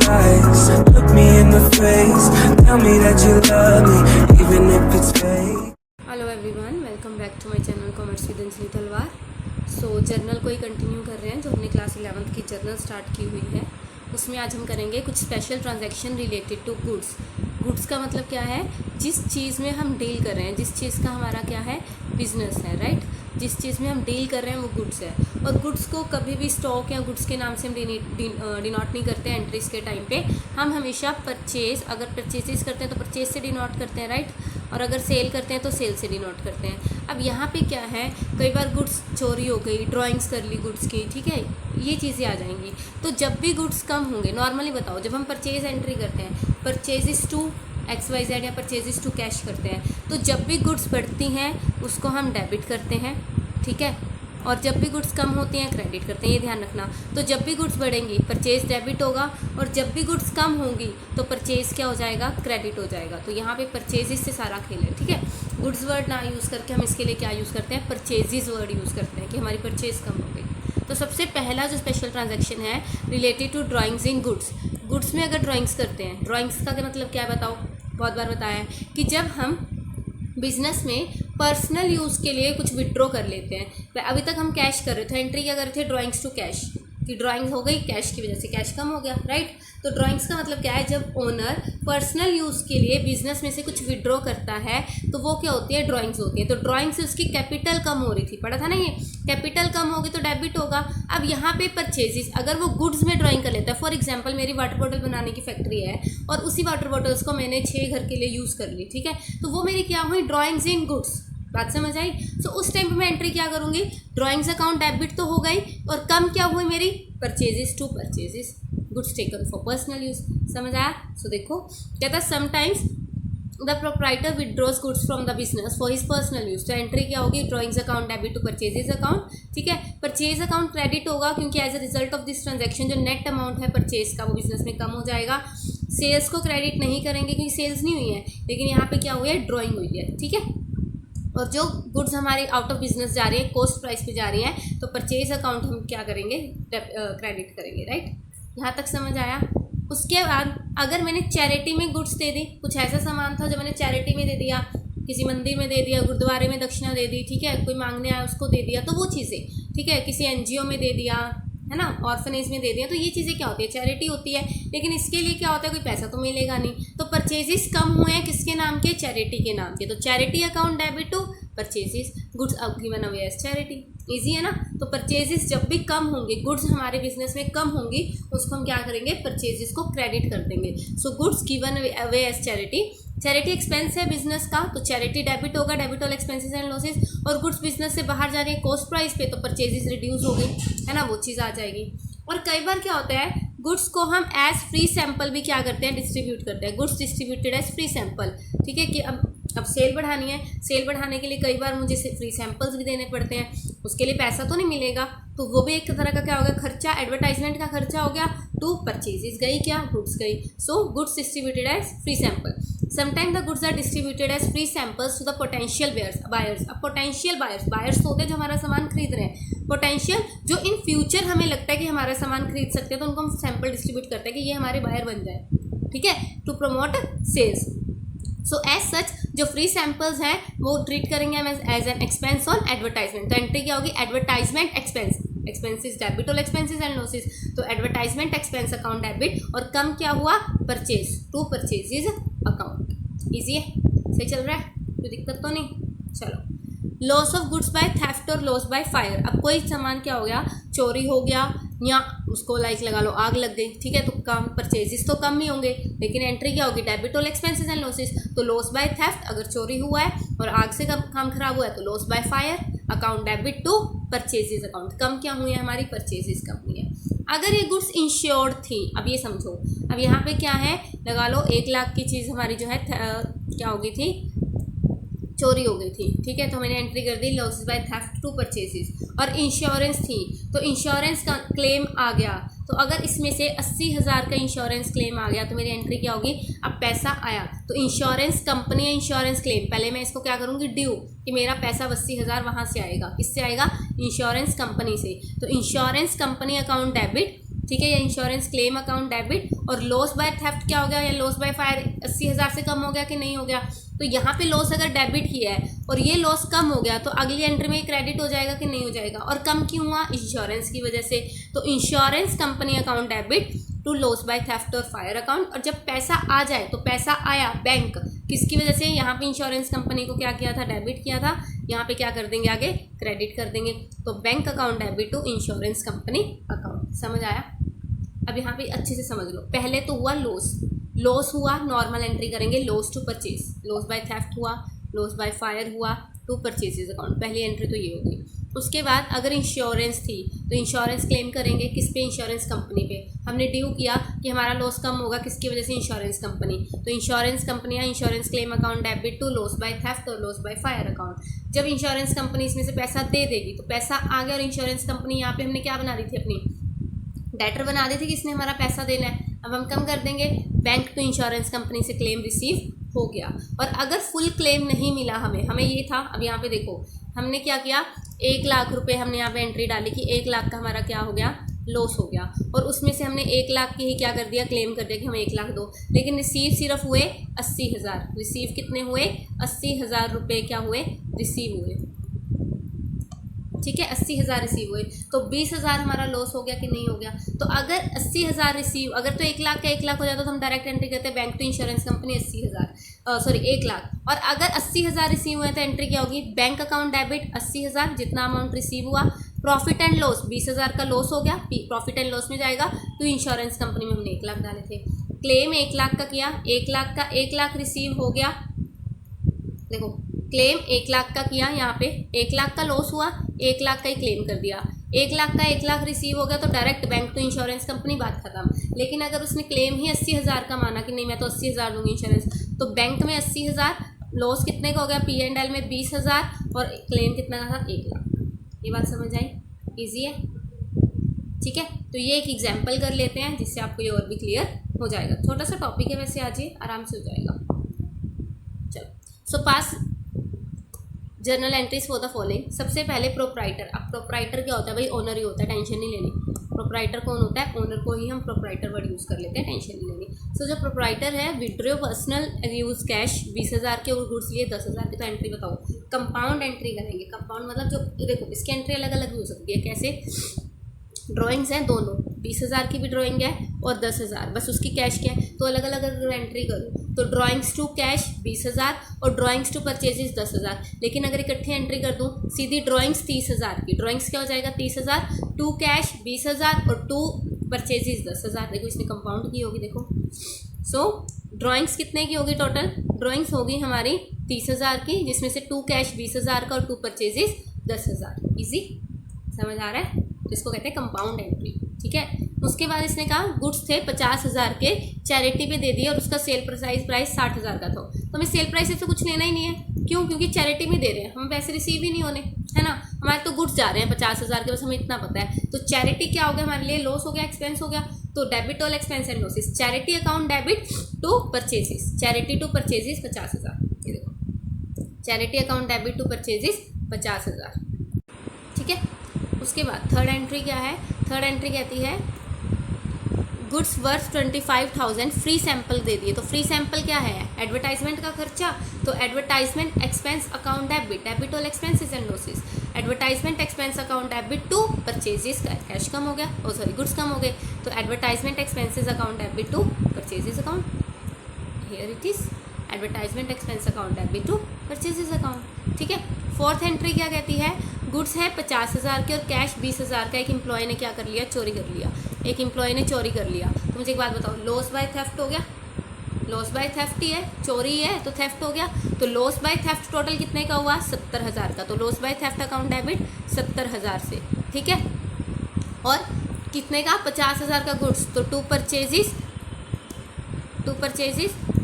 lies. Look me in the face, tell me that you love me, even if it's fake. Hello everyone, welcome back to my channel commerce with Anjali Talwar. So journal को ही continue कर रहे हैं जो हमने class 11th की journal start की हुई है। उसमें आज हम करेंगे कुछ special transaction related to goods. Goods का मतलब क्या है? जिस चीज़ में हम डील कर रहे हैं, जिस चीज़ का हमारा क्या है, बिजनेस है, राइट। जिस चीज़ में हम डील कर रहे हैं वो गुड्स है। और गुड्स को कभी भी स्टॉक या गुड्स के नाम से हम डिनोट नहीं करते हैं एंट्रीज के टाइम पे। हम हमेशा परचेज, अगर परचेजेस करते हैं तो परचेज से डिनोट करते हैं, राइट। और अगर सेल करते हैं तो सेल से डिनोट करते हैं। अब यहाँ पे क्या है, कई बार गुड्स चोरी हो गई, ड्राइंग्स कर ली गुड्स की, ठीक है, ये चीज़ें आ जाएंगी। तो जब भी गुड्स कम होंगे, नॉर्मली बताओ, जब हम परचेज एंट्री करते हैं, परचेजेस टू XYZ या परचेजेस टू कैश करते हैं, तो जब भी गुड्स बढ़ती हैं उसको हम डेबिट करते हैं, ठीक है। और जब भी गुड्स कम होती हैं क्रेडिट करते हैं, ये ध्यान रखना। तो जब भी गुड्स बढ़ेंगी परचेज डेबिट होगा, और जब भी गुड्स कम होंगी तो परचेज क्या हो जाएगा, क्रेडिट हो जाएगा। तो यहाँ पे परचेजेस से सारा खेल है, ठीक है। गुड्स वर्ड ना यूज़ करके हम इसके लिए क्या यूज़ करते हैं, परचेजेस वर्ड यूज़ करते हैं कि हमारी परचेज कम हो गई। तो सबसे पहला जो स्पेशल ट्रांजैक्शन है related to drawings in goods. Goods में अगर ड्राइंग्स करते हैं, ड्राइंग्स का क्या मतलब क्या है बताओ, बहुत बार बताया है कि जब हम बिजनेस में पर्सनल यूज़ के लिए कुछ विड्रॉ कर लेते हैं। अभी तक हम कैश कर रहे थे, एंट्री क्या कर रहे थे, ड्राइंग्स टू कैश, कि ड्राइंग हो गई कैश की वजह से, कैश कम हो गया, राइट। तो ड्राइंग्स का मतलब क्या है, जब ओनर पर्सनल यूज़ के लिए बिजनेस में से कुछ विड्रॉ करता है तो वो क्या होती है, ड्राइंग्स होती है। तो ड्राइंग से उसकी कैपिटल कम हो रही थी, पढ़ा था ना ये, कैपिटल कम होगी तो डेबिट होगा। अब यहाँ पे परचेजेस, अगर वो गुड्स में ड्राइंग कर लेता है, फॉर एग्जांपल मेरी वाटर बॉटल बनाने की फैक्ट्री है और उसी वाटर बॉटल्स को मैंने 6 घर के लिए यूज़ कर ली, ठीक है, तो वो मेरी क्या हुई, ड्राइंग्स इन गुड्स। बात समझ आई। सो उस टाइम पे मैं एंट्री क्या करूँगी, ड्राइंग्स अकाउंट डेबिट तो हो गई, और कम क्या हुई मेरी, purchases to purchases, goods taken for personal use. समझ आया। सो देखो कहता है sometimes the proprietor withdraws goods from the business for his personal use. तो एंट्री क्या होगी, drawings account debit to purchases account, ठीक है। परचेज अकाउंट क्रेडिट होगा क्योंकि as a result of this transaction जो नेट अमाउंट है परचेज का वो बिजनेस में कम हो जाएगा। सेल्स को क्रेडिट नहीं करेंगे क्योंकि सेल्स नहीं हुई है, लेकिन यहाँ पे क्या हुई है, ड्राइंग हुई है, ठीक है। और जो गुड्स हमारे आउट ऑफ बिजनेस जा रही है, कॉस्ट प्राइस पे जा रही है, तो परचेज अकाउंट हम क्या करेंगे, क्रेडिट करेंगे, राइट। यहाँ तक समझ आया। उसके बाद अगर मैंने चैरिटी में गुड्स दे दी, कुछ ऐसा सामान था जो मैंने चैरिटी में दे दिया, किसी मंदिर में दे दिया, गुरुद्वारे में दक्षिणा दे दी, ठीक है, कोई मांगने आया उसको दे दिया, तो वो चीज़ें, ठीक है, किसी NGO में दे दिया, है ना, ऑर्फनेज में दे दिया, तो ये चीज़ें क्या होती है, चैरिटी होती है। लेकिन इसके लिए क्या होता है, कोई पैसा तो मिलेगा नहीं, तो परचेजेस कम हुए हैं किसके नाम के, चैरिटी के नाम के। तो charity account debit to purchases, goods given away as charity. Easy है ना। तो परचेजेस जब भी कम होंगे, गुड्स हमारे बिजनेस में कम होंगी, उसको हम क्या करेंगे, परचेजेस को क्रेडिट कर देंगे। So goods given away as charity. Charity expense है बिजनेस का, तो चैरिटी डेबिट होगा, debit all expenses and losses. और गुड्स बिजनेस से बाहर जा रही है कॉस्ट प्राइस पे, तो परचेजेस रिड्यूस हो गई, है ना, वो चीज़ आ जाएगी। और कई बार क्या होता है, गुड्स को हम एज फ्री सैंपल भी क्या करते हैं, डिस्ट्रीब्यूट करते हैं। Goods distributed as free sample, ठीक है, कि अब सेल बढ़ानी है, सेल बढ़ाने के लिए कई बार मुझे फ्री सैंपल्स भी देने पड़ते हैं, उसके लिए पैसा तो नहीं मिलेगा, तो वो भी एक तरह का क्या हो गया, खर्चा, एडवर्टाइजमेंट का खर्चा हो गया। टू परचेजेस गई, क्या, गुड्स गई। So goods distributed as free sample. Sometime the goods are distributed as free samples to the potential buyers. अब पोटेंशियल बायर्स तो होते हैं जो हमारा सामान खरीद रहे हैं, पोटेंशियल जो इन फ्यूचर हमें लगता है कि हमारा सामान खरीद सकते हैं, तो उनको हम सैंपल डिस्ट्रीब्यूट करते हैं कि ये हमारे बायर बन जाए, ठीक है, to promote sales. So as such जो फ्री सैंपल्स हैं वो ट्रीट करेंगे हम as an expense on advertisement. तो एंट्री क्या होगी, advertisement expense, expenses debit all expenses and losses, तो एडवर्टाइजमेंट एक्सपेंस अकाउंट डेबिट, और कम क्या हुआ, purchase to purchases account. Easy है, सही चल रहा है, कोई दिक्कत तो नहीं। चलो, loss of goods by theft और लॉस बाय फायर। अब कोई सामान क्या हो गया, चोरी हो गया, या उसको लाइक लगा लो आग लग गई, ठीक है, तो कम परचेजेस तो कम ही होंगे, लेकिन एंट्री क्या होगी, debit all expenses and losses. तो लॉस बाय थेफ्ट, अगर चोरी हुआ है और आग से काम खराब हुआ है, तो loss by fire account debit to purchases account. कम क्या हुई है हमारी, परचेजेस कम हुई है। अगर ये गुड्स इंश्योर्ड थी, अब ये समझो, अब यहाँ पे क्या है, लगा लो 1 लाख की चीज़ हमारी जो है क्या हो गई थी, चोरी हो गई थी, ठीक है, तो मैंने एंट्री कर दी losses by theft to purchases. और इंश्योरेंस थी, तो इंश्योरेंस का क्लेम आ गया, तो अगर इसमें से 80,000 का इंश्योरेंस क्लेम आ गया तो मेरी एंट्री क्या होगी, अब पैसा आया तो इंश्योरेंस कंपनी या इंश्योरेंस क्लेम, पहले मैं इसको क्या करूँगी, ड्यू, कि मेरा पैसा 80,000 वहाँ से आएगा, किससे आएगा, इंश्योरेंस कंपनी से। तो इंश्योरेंस कंपनी अकाउंट डेबिट ठीक है, या इंश्योरेंस क्लेम अकाउंट डेबिट। और लॉस बाय थेफ्ट क्या हो गया, या लॉस बाय फायर 80,000 से कम हो गया कि नहीं हो गया। तो यहाँ पे लॉस अगर डेबिट किया है और ये लॉस कम हो गया तो अगली एंट्री में क्रेडिट हो जाएगा कि नहीं हो जाएगा। और कम क्यों हुआ, इंश्योरेंस की वजह से। तो insurance company account debit to loss by theft और फायर अकाउंट। और जब पैसा आ जाए तो पैसा आया बैंक किसकी वजह से, यहाँ पे इंश्योरेंस कंपनी को क्या किया था, डेबिट किया था, यहाँ पे क्या कर देंगे, आगे क्रेडिट कर देंगे। तो bank account debit to insurance company account. समझ आया। अब यहाँ पे अच्छे से समझ लो। पहले तो हुआ लॉस हुआ, नॉर्मल एंट्री करेंगे, loss to purchase, loss by theft हुआ, लॉस बाय फायर हुआ टू परचेजेज अकाउंट। पहली एंट्री तो ये होगी। उसके बाद अगर इंश्योरेंस थी तो इंश्योरेंस क्लेम करेंगे किस पे, इंश्योरेंस कंपनी पे। हमने ड्यू किया कि हमारा लॉस कम होगा किसकी वजह से, इंश्योरेंस कंपनी। तो इंश्योरेंस कंपनी या insurance claim account debit to loss by theft और लॉस बाय फायर अकाउंट। जब इंश्योरेंस कंपनी इसमें से पैसा दे देगी तो पैसा आ गया। और इंश्योरेंस कंपनी यहाँ पे हमने क्या बना दी थी, अपनी डेटर बना दी थी कि इसने हमारा पैसा देना है। अब हम कम कर देंगे, बैंक टू इंश्योरेंस कंपनी से क्लेम रिसीव हो गया। और अगर फुल क्लेम नहीं मिला हमें ये था, अब यहाँ पे देखो हमने क्या किया, 1 लाख रुपए हमने यहाँ पे एंट्री डाली कि 1 लाख का हमारा क्या हो गया, लॉस हो गया। और उसमें से हमने 1 लाख की ही क्या कर दिया, क्लेम कर दिया कि हमें 1 लाख दो। लेकिन रिसीव सिर्फ हुए 80,000। रिसीव कितने हुए, 80,000 रुपये क्या हुए, रिसीव हुए। ठीक है, 80,000 रिसीव हुए। तो 20,000 हमारा लॉस हो गया कि नहीं हो गया। तो अगर 80,000 रिसीव, अगर तो 1 लाख का 1 लाख हो जाता तो हम डायरेक्ट एंट्री करते हैं bank to insurance company 1 lakh. और अगर 80,000 रिसीव हुए तो एंट्री क्या होगी, बैंक अकाउंट डेबिट 80,000 जितना अमाउंट रिसीव हुआ, प्रॉफिट एंड लॉस 20,000 का लॉस हो गया, प्रॉफिट एंड लॉस में जाएगा टू इंश्योरेंस कंपनी में हमने 1 लाख डाले थे। क्लेम 1 लाख का किया, 1 लाख का 1 लाख रिसीव हो गया। देखो क्लेम 1 लाख का किया, यहाँ पे 1 लाख का लॉस हुआ, 1 लाख का ही क्लेम कर दिया। 1 लाख का 1 लाख रिसीव हो गया तो direct bank to insurance company, बात खत्म। लेकिन अगर उसने क्लेम ही 80,000 का माना कि नहीं मैं तो 80,000 दूंगी इंश्योरेंस, तो बैंक में 80,000, लॉस कितने का हो गया, P&L में 20,000 और क्लेम कितना का था, 1 लाख। ये बात समझ आई, ईजी है। ठीक है, तो ये एक एग्जाम्पल कर लेते हैं जिससे आपको ये और भी क्लियर हो जाएगा। छोटा सा टॉपिक है वैसे, आज ये आराम से हो जाएगा। चलो, so pass journal entries for the following. सबसे पहले प्रोप्राइटर। अब प्रोप्राइटर क्या होता है भाई, ओनर ही होता है, टेंशन नहीं लेनी। प्रोप्राइटर कौन होता है, ओनर को ही हम प्रोप्राइटर वर्ड यूज़ कर लेते हैं, टेंशन नहीं लेनी। सो जो प्रोप्राइटर है, विड्रॉ पर्सनल यूज कैश 20,000 के और गुड्स लिए 10,000 की। तो एंट्री बताओ, कंपाउंड एंट्री करेंगे। कंपाउंड मतलब जो, देखो इसकी एंट्री अलग अलग भी हो सकती है। कैसे, ड्राइंग्स हैं दोनों, 20,000 की भी ड्राइंग है और 10,000, बस उसकी कैश क्या है। तो अलग अलग अगर एंट्री करूँ तो ड्राइंग्स टू कैश 20,000 और ड्राइंग्स टू परचेजेस 10,000। लेकिन अगर इकट्ठे एंट्री कर दूँ, सीधी ड्राइंग्स 30,000 की, ड्राइंग्स क्या हो जाएगा 30,000, टू कैश 20,000 और टू परचेजेस 10,000। देखो इसने कंपाउंड की होगी, देखो। सो ड्राइंग्स कितने की होगी, टोटल ड्राइंग्स होगी हमारी 30,000 की, जिसमें से टू कैश 20,000 का और टू परचेजेस 10,000। ईजी समझ आ रहा है। तो इसको कहते हैं कंपाउंड एंट्री। ठीक है, उसके बाद इसने कहा गुड्स थे 50,000 के, चैरिटी पे दे दिए और उसका सेल प्राइस 60,000 का था। तो हमें सेल प्राइस से कुछ लेना ही नहीं है। क्यों, क्योंकि चैरिटी में दे रहे हैं, हमें पैसे रिसीव ही नहीं होने, है ना। हमारे तो गुड्स जा रहे हैं 50,000 के, बस हमें इतना पता है। तो चैरिटी क्या हो गया हमारे लिए, लॉस हो गया, एक्सपेंस हो गया। तो debit all expense and losses, charity account debit to purchases, charity to purchases 50,000। ये देखो, charity account debit to purchases 50,000। ठीक है, उसके बाद थर्ड एंट्री क्या है, थर्ड एंट्री कहती है गुड्स वर्थ 25,000 फ्री सैंपल दे दिए। तो फ्री सैंपल क्या है, एडवर्टाइजमेंट का खर्चा। तो advertisement expense account debit, debit all expenses and losses, advertisement expense account debit to purchases, cash कम हो गया, ओ सॉरी गुड्स कम हो गए। तो advertisement expenses account debit to purchases account, here it is advertisement expense account debit to purchases account. ठीक है, fourth entry क्या कहती है, गुड्स है 50,000 के और कैश 20,000 का। एक एम्प्लॉय ने क्या कर लिया, चोरी कर लिया, एक एम्प्लॉय ने चोरी कर लिया। तो मुझे एक बात बताओ, लॉस बाय थेफ्ट हो गया, लॉस बाय थेफ्ट ही है, चोरी है तो थेफ्ट हो गया। तो लॉस बाय थेफ्ट टोटल कितने का हुआ, 70,000 का। तो loss by theft account debit 70,000 से। ठीक है, और कितने का, 50,000 का गुड्स, तो टू परचेजेस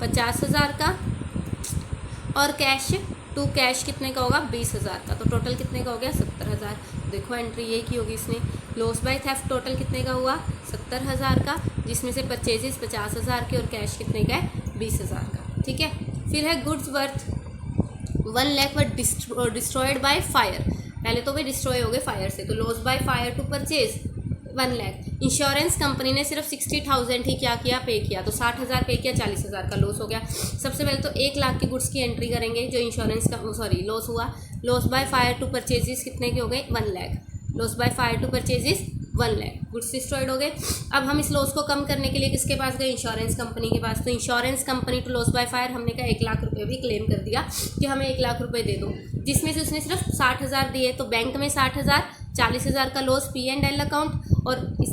50,000 का, और कैश टू कैश कितने का होगा, 20,000 का। तो टोटल कितने का हो गया, 70,000। देखो एंट्री ये की होगी इसने, लॉस बाय थेफ्ट टोटल कितने का हुआ, 70,000 का, जिसमें से परचेजेस 50,000 के और कैश कितने का है, 20,000 का। ठीक है, फिर है goods worth 1 lakh were destroyed by fire. पहले तो भाई डिस्ट्रॉय हो गए फायर से, तो loss by fire to purchase 1 lakh. Insurance company ने सिर्फ 60,000 ही क्या किया, पे किया, तो 60,000 पे किया, 40,000 का लॉस हो गया। सबसे पहले तो 1 लाख की गुड्स की एंट्री करेंगे जो इंश्योरेंस का लॉस हुआ। Loss by fire to purchases कितने के हो गए, 1 lakh. Loss by fire to purchases 1 lakh, goods destroyed हो गए। अब हम इस लॉस को कम करने के लिए किसके पास गए, इंश्योरेंस कंपनी के पास। तो insurance company to loss by fire हमने कहा 1 लाख रुपए भी क्लेम कर दिया कि हमें 1 लाख रुपए दे दो, जिसमें से उसने सिर्फ 60,000 दिए। तो बैंक में 60,000, 40,000 का लॉस P&L अकाउंट, और इस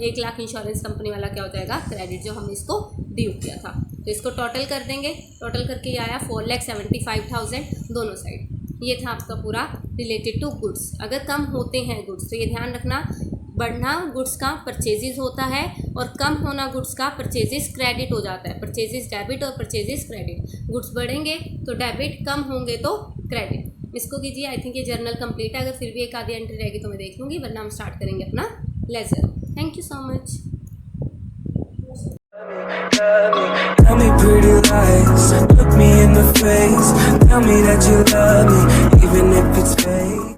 1 लाख इंश्योरेंस कंपनी वाला क्या हो जाएगा, क्रेडिट, जो हमने इसको ड्यू किया था। तो इसको टोटल कर देंगे, टोटल करके ये आया 4,75,000 दोनों साइड। ये था आपका पूरा रिलेटेड टू गुड्स। अगर कम होते हैं गुड्स तो ये ध्यान रखना, बढ़ना गुड्स का परचेजेस होता है और कम होना गुड्स का परचेजेस क्रेडिट हो जाता है। परचेजेस डेबिट और परचेजेस क्रेडिट, गुड्स बढ़ेंगे तो डेबिट, कम होंगे तो क्रेडिट। इसको कीजिए। आई थिंक ये जर्नल कंप्लीट है। अगर फिर भी एक आधी एंट्री रहेगी तो मैं देख लूँगी, वरना हम स्टार्ट करेंगे अपना ledger. Thank you so much. Tell me pretty lies, look me in the face. Tell me that you love me, even if it's fake.